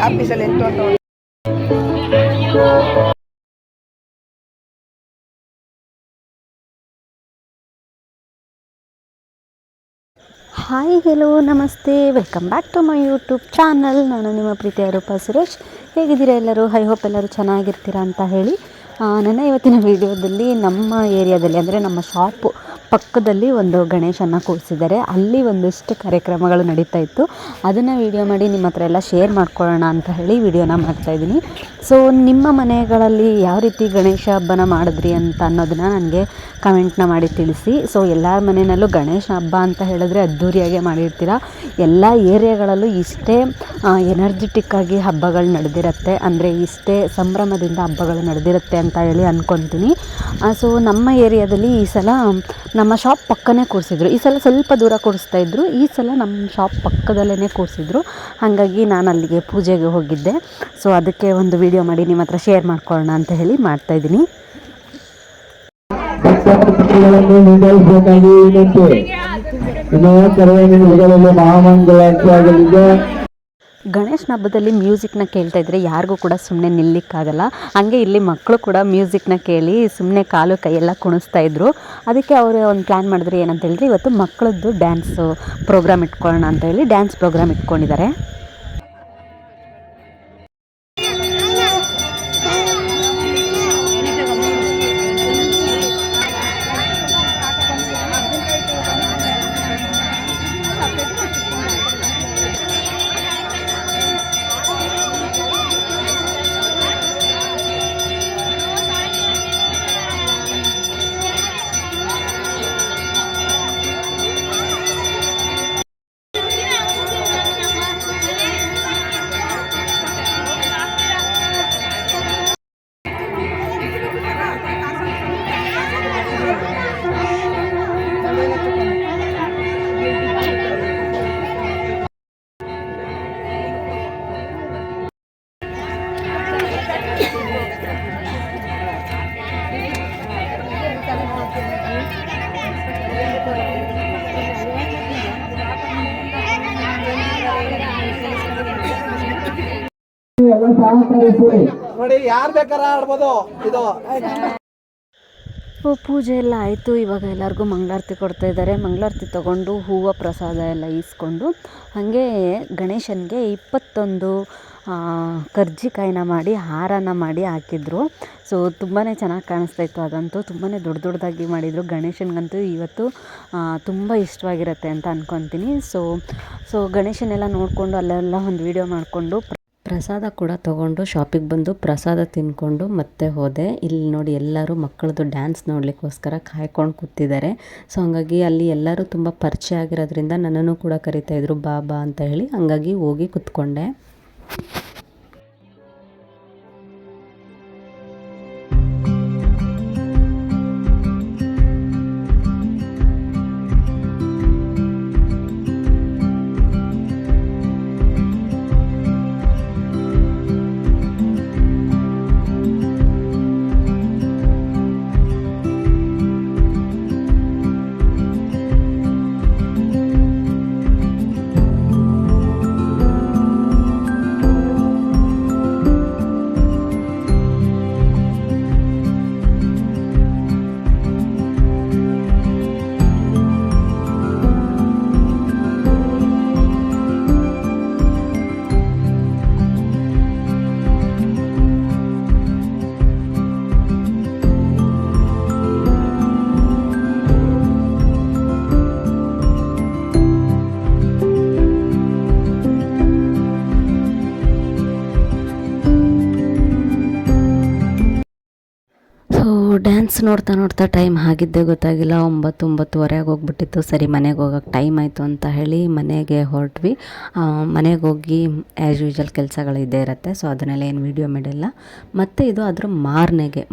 ಆಫೀಸಲ್ಲಿ ಎಂಟು ಅಂತ ಹಾಯ್ ಹೆಲೋ ನಮಸ್ತೆ, welcome back to my YouTube channel. ನಾನು ನಿಮ್ಮ ಪ್ರೀತಿಯ ರೂಪ ಸುರೇಶ್. ಹೇಗಿದ್ದೀರಾ ಎಲ್ಲರೂ? ಐ ಹೋಪ್ ಎಲ್ಲರೂ ಚೆನ್ನಾಗಿರ್ತೀರಾ ಅಂತ ಹೇಳಿ ನನ್ನ ಇವತ್ತಿನ ವಿಡಿಯೋದಲ್ಲಿ ನಮ್ಮ ಏರಿಯಾದಲ್ಲಿ ಅಂದರೆ ನಮ್ಮ ಶಾಪು ಪಕ್ಕದಲ್ಲಿ ಒಂದು ಗಣೇಶನ ಕೂರಿಸಿದ್ದಾರೆ. ಅಲ್ಲಿ ಒಂದಿಷ್ಟು ಕಾರ್ಯಕ್ರಮಗಳು ನಡೀತಾ ಇತ್ತು. ಅದನ್ನು ವಿಡಿಯೋ ಮಾಡಿ ನಿಮ್ಮ ಹತ್ರ ಎಲ್ಲ ಶೇರ್ ಮಾಡ್ಕೊಳ್ಳೋಣ ಅಂತ ಹೇಳಿ ವಿಡಿಯೋನ ಮಾಡ್ತಾಯಿದ್ದೀನಿ. ಸೊ ನಿಮ್ಮ ಮನೆಗಳಲ್ಲಿ ಯಾವ ರೀತಿ ಗಣೇಶ ಹಬ್ಬನ ಮಾಡಿದ್ರಿ ಅಂತ ಅನ್ನೋದನ್ನ ನನಗೆ ಕಮೆಂಟ್ನ ಮಾಡಿ ತಿಳಿಸಿ. ಸೊ ಎಲ್ಲರ ಮನೆಯಲ್ಲೂ ಗಣೇಶ ಹಬ್ಬ ಅಂತ ಹೇಳಿದ್ರೆ ಅದ್ಧೂರಿಯಾಗೆ ಮಾಡಿರ್ತೀರ. ಎಲ್ಲ ಏರಿಯಾಗಳಲ್ಲೂ ಇಷ್ಟೇ ಎನರ್ಜೆಟಿಕ್ಕಾಗಿ ಹಬ್ಬಗಳು ನಡೆದಿರುತ್ತೆ, ಅಂದರೆ ಇಷ್ಟೇ ಸಂಭ್ರಮದಿಂದ ಹಬ್ಬಗಳು ನಡೆದಿರುತ್ತೆ ಅಂತ ಹೇಳಿ ಅಂದ್ಕೊತೀನಿ. ಸೊ ನಮ್ಮ ಏರಿಯಾದಲ್ಲಿ ಈ ಸಲ ನಮ್ಮ ಶಾಪ್ ಪಕ್ಕನೇ ಕೂರಿಸಿದ್ರು. ಈ ಸಲ ಸ್ವಲ್ಪ ದೂರ ಕೂರಿಸ್ತಾಯಿದ್ರು, ಈ ಸಲ ನಮ್ಮ ಶಾಪ್ ಪಕ್ಕದಲ್ಲೇ ಕೂರಿಸಿದ್ರು. ಹಾಗಾಗಿ ನಾನು ಅಲ್ಲಿಗೆ ಪೂಜೆಗೆ ಹೋಗಿದ್ದೆ. ಸೊ ಅದಕ್ಕೆ ಒಂದು ವಿಡಿಯೋ ಮಾಡಿ ನಿಮ್ಮ ಹತ್ರ ಶೇರ್ ಮಾಡ್ಕೊಳ್ಳೋಣ ಅಂತ ಹೇಳಿ ಮಾಡ್ತಾಯಿದ್ದೀನಿ. ಗಣೇಶನ ಹಬ್ಬದಲ್ಲಿ ಮ್ಯೂಸಿಕ್ನ ಕೇಳ್ತಾ ಇದ್ದರೆ ಯಾರಿಗೂ ಕೂಡ ಸುಮ್ಮನೆ ನಿಲ್ಲಿಕ್ಕಾಗಲ್ಲ. ಹಾಗೆ ಇಲ್ಲಿ ಮಕ್ಕಳು ಕೂಡ ಮ್ಯೂಸಿಕ್ನ ಕೇಳಿ ಸುಮ್ಮನೆ ಕಾಲು ಕೈಯೆಲ್ಲ ಕುಣಿಸ್ತಾ ಇದ್ರು. ಅದಕ್ಕೆ ಅವರು ಒಂದು ಪ್ಲ್ಯಾನ್ ಮಾಡಿದ್ರು, ಏನಂತ ಹೇಳಿದ್ರೆ ಇವತ್ತು ಮಕ್ಕಳದ್ದು ಡ್ಯಾನ್ಸು ಪ್ರೋಗ್ರಾಮ್ ಇಟ್ಕೊಳ್ಳೋಣ ಅಂತ ಹೇಳಿ ಡ್ಯಾನ್ಸ್ ಪ್ರೋಗ್ರಾಮ್ ಇಟ್ಕೊಂಡಿದ್ದಾರೆ. ನೋಡಿ, ಯಾರು ಬೇಕಾದ್ರೆ ಆಡ್ಬೋದು. ಇದು ಪೂಜೆ ಎಲ್ಲ ಆಯಿತು. ಇವಾಗ ಎಲ್ಲರಿಗೂ ಮಂಗಳಾರತಿ ಕೊಡ್ತಾ ಇದ್ದಾರೆ. ಮಂಗಳಾರತಿ ತೊಗೊಂಡು ಹೂವು ಪ್ರಸಾದ ಎಲ್ಲ ಈಸ್ಕೊಂಡು ಹಾಗೆ ಗಣೇಶನಿಗೆ 21 ಕರ್ಜಿಕಾಯಿನ ಮಾಡಿ ಹಾರನ ಮಾಡಿ ಹಾಕಿದ್ರು. ಸೊ ತುಂಬಾ ಚೆನ್ನಾಗಿ ಕಾಣಿಸ್ತಾ ಇತ್ತು. ಅದಂತೂ ತುಂಬಾ ದೊಡ್ಡದಾಗಿ ಮಾಡಿದರು. ಗಣೇಶನಿಗಂತೂ ಇವತ್ತು ತುಂಬ ಇಷ್ಟವಾಗಿರುತ್ತೆ ಅಂತ ಅಂದ್ಕೊತೀನಿ. ಸೊ ಗಣೇಶನೆಲ್ಲ ನೋಡಿಕೊಂಡು ಅಲ್ಲೆಲ್ಲ ಒಂದು ವಿಡಿಯೋ ಮಾಡಿಕೊಂಡು ಪ್ರಸಾದ ಕೂಡ ತೊಗೊಂಡು ಶಾಪಿಗೆ ಬಂದು ಪ್ರಸಾದ ತಿಂದ್ಕೊಂಡು ಮತ್ತೆ ಹೋದೆ. ಇಲ್ಲಿ ನೋಡಿ ಎಲ್ಲರೂ ಮಕ್ಕಳದ್ದು ಡ್ಯಾನ್ಸ್ ನೋಡಲಿಕ್ಕೋಸ್ಕರ ಕಾಯ್ಕೊಂಡು ಕೂತಿದ್ದಾರೆ. ಸೊ ಹಾಗಾಗಿ ಅಲ್ಲಿ ಎಲ್ಲರೂ ತುಂಬ ಪರಿಚಯ ಆಗಿರೋದ್ರಿಂದ ನನ್ನನ್ನು ಕೂಡ ಕರಿತಾಯಿದ್ರು ಬಾ ಅಂತ ಹೇಳಿ. ಹಾಗಾಗಿ ಹೋಗಿ ಕೂತ್ಕೊಂಡೆ. ಡ್ಯಾನ್ಸ್ ನೋಡ್ತಾ ಟೈಮ್ ಆಗಿದ್ದೇ ಗೊತ್ತಾಗಿಲ್ಲ. 9-9:30 ಹೋಗ್ಬಿಟ್ಟಿತ್ತು. ಸರಿ ಮನೆಗೆ ಹೋಗೋಕ್ಕೆ ಟೈಮ್ ಆಯಿತು ಅಂತ ಹೇಳಿ ಮನೆಗೆ ಹೊರಟ್ವಿ. ಮನೆಗೆ ಹೋಗಿ ಆ್ಯಸ್ ಯೂಶ್ವಲ್ ಕೆಲಸಗಳು ಇದ್ದೇ ಇರುತ್ತೆ. ಸೊ ಅದನ್ನೆಲ್ಲ ಏನು ವೀಡಿಯೋ ಮಾಡಿಲ್ಲ. ಮತ್ತು ಇದು ಅದ್ರ ಮಾರನೆಗೆ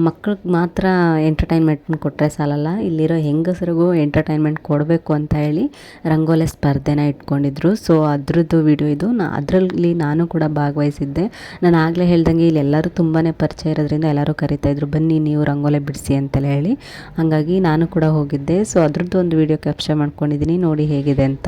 ಮಕ್ಳಿಗೆ ಮಾತ್ರ ಎಂಟರ್ಟೈನ್ಮೆಂಟ್ ಕೊಟ್ಟರೆ ಸಾಲಲ್ಲ, ಇಲ್ಲಿರೋ ಹೆಂಗಸರಿಗೂ ಎಂಟರ್ಟೈನ್ಮೆಂಟ್ ಕೊಡಬೇಕು ಅಂತ ಹೇಳಿ ರಂಗೋಲಿ ಸ್ಪರ್ಧೆನ ಇಟ್ಕೊಂಡಿದ್ರು. ಸೊ ಅದ್ರದ್ದು ವಿಡಿಯೋ ಇದು. ಅದರಲ್ಲಿ ನಾನು ಕೂಡ ಭಾಗವಹಿಸಿದ್ದೆ. ನಾನು ಆಗಲೇ ಹೇಳ್ದಂಗೆ ಇಲ್ಲಿ ಎಲ್ಲರೂ ತುಂಬಾ ಪರಿಚಯ ಇರೋದ್ರಿಂದ ಎಲ್ಲರೂ ಕರಿತಾಯಿದ್ರು, ಬನ್ನಿ ನೀವು ರಂಗೋಲಿ ಬಿಡಿಸಿ ಅಂತಲೇ ಹೇಳಿ. ಹಾಗಾಗಿ ನಾನು ಕೂಡ ಹೋಗಿದ್ದೆ. ಸೊ ಅದ್ರದ್ದು ಒಂದು ವಿಡಿಯೋ ಕ್ಯಾಪ್ಚರ್ ಮಾಡ್ಕೊಂಡಿದ್ದೀನಿ, ನೋಡಿ ಹೇಗಿದೆ ಅಂತ.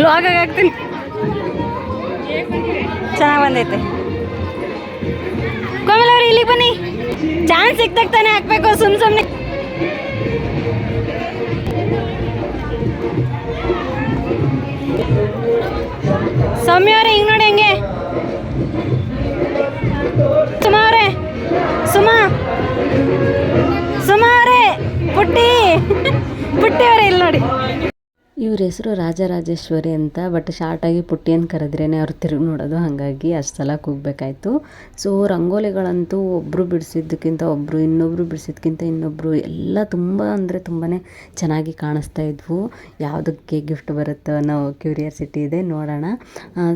ಬ್ಲಾಗಾಗ ಹಾಕ್ತೀನಿ. ಚೆನ್ನಾಗಿ ಬಂದೈತೆ. ಕೋಮಲ್ ಅವ್ರು ಇಲ್ಲಿಗೆ ಬನ್ನಿ. ಚಾನ್ಸ್ ಸಿಕ್ತಾಗ ತಾನೇ ಹಾಕ್ಬೇಕು, ಸುಮ್ಮನೆ ಸೌಮ್ಯ ಅವರೇ ಹಿಂಗೆ ನೋಡಿ ಹೆಂಗೆ. ಸುಮಾ ಅವರೇ, ಸುಮಾ ಅವರೇ, ಪುಟ್ಟಿ ಅವರೇ ಇಲ್ಲಿ ನೋಡಿ. ಇವ್ರ ಹೆಸರು ರಾಜರಾಜೇಶ್ವರಿ ಅಂತ, ಬಟ್ ಶಾರ್ಟಾಗಿ ಪುಟ್ಟಿ ಅಂತ ಕರೆದ್ರೇ ಅವ್ರು ತಿರುಗಿ ನೋಡೋದು, ಹಾಗಾಗಿ ಅಷ್ಟು ಸಲ ಕೂಗಬೇಕಾಯ್ತು. ಸೊ ರಂಗೋಲಿಗಳಂತೂ ಒಬ್ಬರು ಬಿಡಿಸಿದ್ದಕ್ಕಿಂತ ಒಬ್ಬರು, ಇನ್ನೊಬ್ಬರು ಬಿಡಿಸಿದ್ಕಿಂತ ಇನ್ನೊಬ್ಬರು ಎಲ್ಲ ತುಂಬ ಅಂದರೆ ತುಂಬಾ ಚೆನ್ನಾಗಿ ಕಾಣಿಸ್ತಾ ಇದ್ವು. ಯಾವುದಕ್ಕೆ ಗಿಫ್ಟ್ ಬರುತ್ತೋ ಅನ್ನೋ ಕ್ಯೂರಿಯಾಸಿಟಿ ಇದೆ, ನೋಡೋಣ.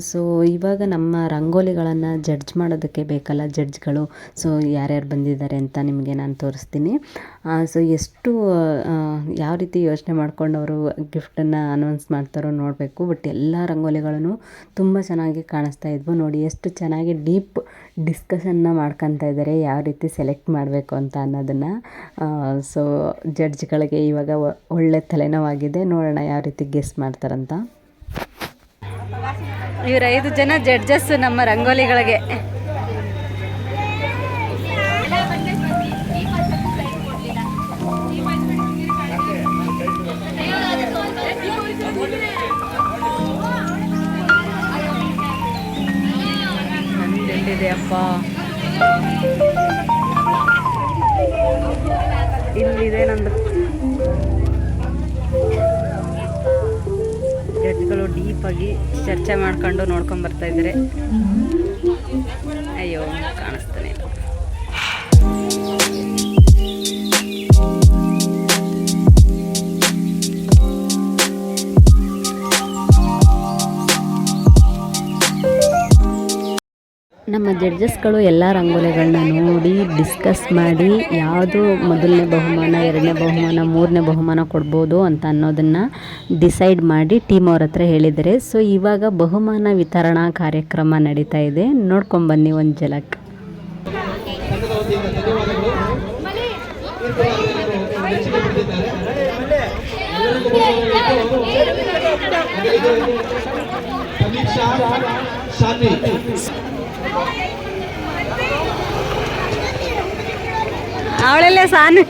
ಸೊ ಇವಾಗ ನಮ್ಮ ರಂಗೋಲಿಗಳನ್ನು ಜಡ್ಜ್ ಮಾಡೋದಕ್ಕೆ ಬೇಕಲ್ಲ ಜಡ್ಜ್ಗಳು. ಸೊ ಯಾರ್ಯಾರು ಬಂದಿದ್ದಾರೆ ಅಂತ ನಿಮಗೆ ನಾನು ತೋರಿಸ್ತೀನಿ. ಸೊ ಎಷ್ಟು ಯಾವ ರೀತಿ ಯೋಚನೆ ಮಾಡ್ಕೊಂಡು ಅವರು ಗಿಫ್ಟನ್ನು ಅನೌನ್ಸ್ ಮಾಡ್ತಾರೋ ನೋಡಬೇಕು. ಬಟ್ ಎಲ್ಲ ರಂಗೋಲಿಗಳೂ ತುಂಬ ಚೆನ್ನಾಗಿ ಕಾಣಿಸ್ತಾ ಇದ್ವು. ನೋಡಿ ಎಷ್ಟು ಚೆನ್ನಾಗಿ ಡೀಪ್ ಡಿಸ್ಕಷನ್ನ ಮಾಡ್ಕೊತಾ ಇದ್ದಾರೆ ಯಾವ ರೀತಿ ಸೆಲೆಕ್ಟ್ ಮಾಡಬೇಕು ಅಂತ ಅನ್ನೋದನ್ನು. ಸೊ ಜಡ್ಜ್ಗಳಿಗೆ ಇವಾಗ ಒಳ್ಳೆ ತಲೆನೋವಾಗಿದೆ, ನೋಡೋಣ ಯಾವ ರೀತಿ ಗೆಸ್ ಮಾಡ್ತಾರಂತ. ಇವರು 5 ಜನ ಜಡ್ಜಸ್ ನಮ್ಮ ರಂಗೋಲಿಗಳಿಗೆ. ನಂದೆಲ್ಲಿದೆ ಅಪ್ಪ, ಇಲ್ಲಿದೆ ನಂದು. ಜಡ್ಜ್ಗಳು ಡೀಪಾಗಿ ಚರ್ಚೆ ಮಾಡ್ಕೊಂಡು ನೋಡ್ಕೊಂಡು ಬರ್ತಾ ಇದ್ದಾರೆ. ಅಯ್ಯೋ ಕಾಣಿಸ್ತಾನೆ. ನಮ್ಮ ಜಡ್ಜಸ್ಗಳು ಎಲ್ಲ ರಂಗೋಲಿಗಳನ್ನ ನೋಡಿ ಡಿಸ್ಕಸ್ ಮಾಡಿ ಯಾವುದು ಮೊದಲನೇ ಬಹುಮಾನ, 2ನೇ ಬಹುಮಾನ, 3ನೇ ಬಹುಮಾನ ಕೊಡ್ಬೋದು ಅಂತ ಅನ್ನೋದನ್ನು ಡಿಸೈಡ್ ಮಾಡಿ ಟೀಮ್ ಅವ್ರ ಹತ್ರ ಹೇಳಿದ್ದಾರೆ. ಸೊ ಇವಾಗ ಬಹುಮಾನ ವಿತರಣಾ ಕಾರ್ಯಕ್ರಮ ನಡೀತಾ ಇದೆ, ನೋಡ್ಕೊಂಬನ್ನಿ ಒಂದು ಝಲಕ್. ಅವಳೆಲ್ಲ ಸಾನು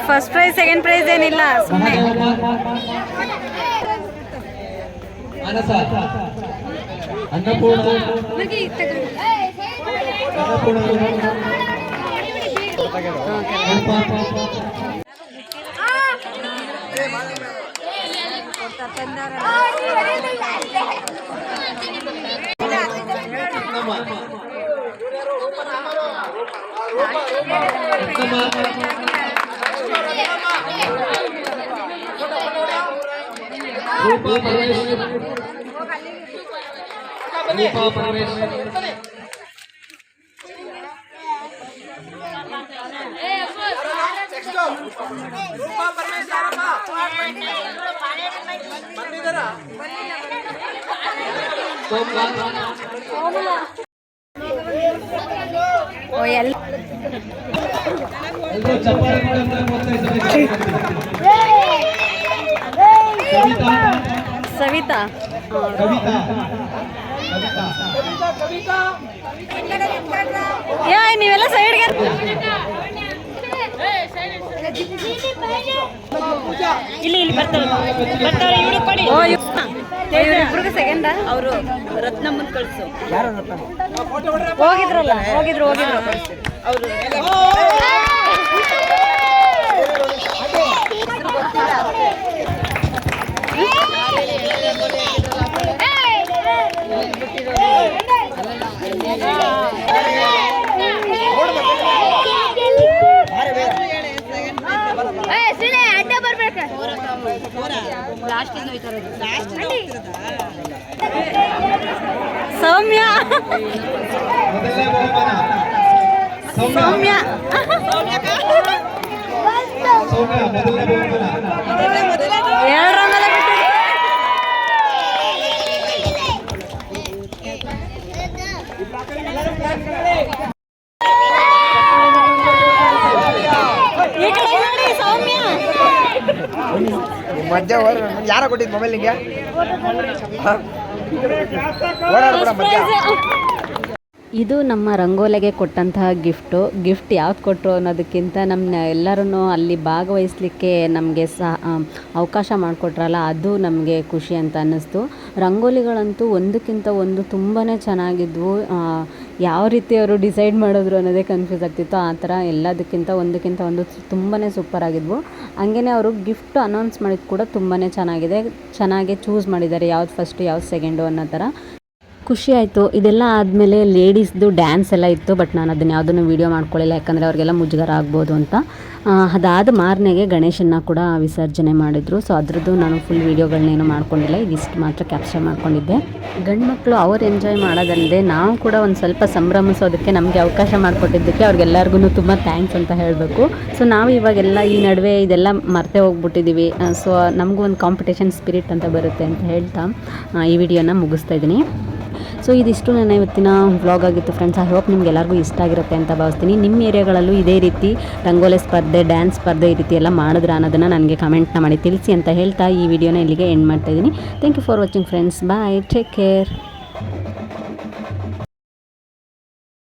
ಫಸ್ಟ್ ಪ್ರೈಸ್ ಸೆಕೆಂಡ್ ಪ್ರೈಸ್ ಏನಿಲ್ಲ, ಸುಮ್ಮನೆ ಸವಿತಾ ಯಾ ನೀವೆಲ್ಲ ಸೈಡ್ಗೆ ಇಲ್ಲಿ ಬರ್ತಾರೆ ಇವರಿಬ್ರಿಗೆ ಸೆಕೆಂಡ. ಅವರು ರತ್ನಮ್ಮನ್ ಕಳಿಸು ಹೋಗಿದ್ರು ಅವರು ಅಡ್ಡ ಬರ್ಬೇಕು. ಸೌಮ್ಯ ಸೌಮ್ಯ ಎರಡು ರಂಗೋಲಿ ಬಿಟ್ಟಿದೆ. ಈ ಕಡೆ ನೋಡಿ ಸೌಮ್ಯ. ಮಧ್ಯ ಯಾರ ಕೊಟ್ಟಿದ್ ಮೊಬೈಲ್ ನಿಂಗೆ ಓಡಾಡ್ಬೇಡ ಮಧ್ಯ. ಇದು ನಮ್ಮ ರಂಗೋಲೆಗೆ ಕೊಟ್ಟಂತಹ ಗಿಫ್ಟ್ ಯಾವ್ದು ಕೊಟ್ಟರು ಅನ್ನೋದಕ್ಕಿಂತ ನಮ್ಮ ಎಲ್ಲರೂ ಅಲ್ಲಿ ಭಾಗವಹಿಸಲಿಕ್ಕೆ ನಮಗೆ ಅವಕಾಶ ಮಾಡಿಕೊಟ್ರಲ್ಲ, ಅದು ನಮಗೆ ಖುಷಿ ಅಂತ ಅನ್ನಿಸ್ತು. ರಂಗೋಲಿಗಳಂತೂ ಒಂದಕ್ಕಿಂತ ಒಂದು ತುಂಬಾ ಚೆನ್ನಾಗಿದ್ವು. ಯಾವ ರೀತಿ ಅವರು ಡಿಸೈಡ್ ಮಾಡಿದ್ರು ಅನ್ನೋದೇ ಕನ್ಫ್ಯೂಸ್ ಆಗ್ತಿತ್ತು. ಆ ಥರ ಒಂದಕ್ಕಿಂತ ಒಂದು ತುಂಬಾ ಸೂಪರ್ ಆಗಿದ್ವು. ಹಂಗೇ ಅವರು ಗಿಫ್ಟ್ ಅನೌನ್ಸ್ ಮಾಡಿದ್ದು ಕೂಡ ತುಂಬಾ ಚೆನ್ನಾಗಿ ಚೂಸ್ ಮಾಡಿದ್ದಾರೆ, ಯಾವ್ದು ಫಸ್ಟು ಯಾವ್ದು ಸೆಕೆಂಡು ಅನ್ನೋ ಥರ. ಖುಷಿ ಆಯಿತು. ಇದೆಲ್ಲ ಆದಮೇಲೆ ಲೇಡೀಸ್ದು ಡ್ಯಾನ್ಸ್ ಎಲ್ಲ ಇತ್ತು, ಬಟ್ ನಾನು ಅದನ್ನು ಯಾವುದನ್ನು ವೀಡಿಯೋ ಮಾಡ್ಕೊಳ್ಳಿಲ್ಲ, ಯಾಕಂದರೆ ಅವ್ರಿಗೆಲ್ಲ ಮುಜುಗರ ಆಗ್ಬೋದು ಅಂತ. ಅದಾದ ಮಾರನೆಗೆ ಗಣೇಶನ್ನ ಕೂಡ ವಿಸರ್ಜನೆ ಮಾಡಿದರು. ಸೊ ಅದರದ್ದು ನಾನು ಫುಲ್ ವೀಡಿಯೋಗಳನ್ನೇನು ಮಾಡ್ಕೊಂಡಿಲ್ಲ, ಇದಿಷ್ಟು ಮಾತ್ರ ಕ್ಯಾಪ್ಚರ್ ಮಾಡ್ಕೊಂಡಿದ್ದೆ. ಗಂಡು ಮಕ್ಕಳು ಅವ್ರು ಎಂಜಾಯ್ ಮಾಡೋದಲ್ಲದೆ ನಾವು ಕೂಡ ಒಂದು ಸ್ವಲ್ಪ ಸಂಭ್ರಮಿಸೋದಕ್ಕೆ ನಮಗೆ ಅವಕಾಶ ಮಾಡಿಕೊಟ್ಟಿದ್ದಕ್ಕೆ ಅವ್ರಿಗೆಲ್ಲರಿಗೂ ತುಂಬ ಥ್ಯಾಂಕ್ಸ್ ಅಂತ ಹೇಳಬೇಕು. ಸೊ ನಾವು ಇವಾಗೆಲ್ಲ ಈ ನಡುವೆ ಇದೆಲ್ಲ ಮರ್ತೇ ಹೋಗ್ಬಿಟ್ಟಿದ್ದೀವಿ. ಸೊ ನಮಗೂ ಒಂದು ಕಾಂಪಿಟೇಷನ್ ಸ್ಪಿರಿಟ್ ಅಂತ ಬರುತ್ತೆ ಅಂತ ಹೇಳ್ತಾ ಈ ವಿಡಿಯೋನ ಮುಗಿಸ್ತಾ ಇದ್ದೀನಿ. ಸೊ ಇದಿಷ್ಟು ನನ್ನ ಇವತ್ತಿನ ವ್ಲಾಗ್ ಆಗಿತ್ತು ಫ್ರೆಂಡ್ಸ್. ಐ ಹೋಪ್ ನಿಮ್ಗೆ ಎಲ್ಲರಿಗೂ ಇಷ್ಟ ಆಗಿರುತ್ತೆ ಅಂತ ಭಾವಿಸ್ತೀನಿ. ನಿಮ್ಮ ಏರಿಯಾಗಳಲ್ಲೂ ಇದೇ ರೀತಿ ರಂಗೋಲಿ ಸ್ಪರ್ಧೆ, ಡ್ಯಾನ್ಸ್ ಸ್ಪರ್ಧೆ ಈ ರೀತಿ ಎಲ್ಲ ಮಾಡಿದ್ರೆ ಅನ್ನೋದನ್ನು ನನಗೆ ಕಮೆಂಟ್ನ ಮಾಡಿ ತಿಳಿಸಿ ಅಂತ ಹೇಳ್ತಾ ಈ ವಿಡಿಯೋನ ಇಲ್ಲಿಗೆ ಎಂಡ್ ಮಾಡ್ತಾಯಿದ್ದೀನಿ. Thank you for watching friends. Bye, take care.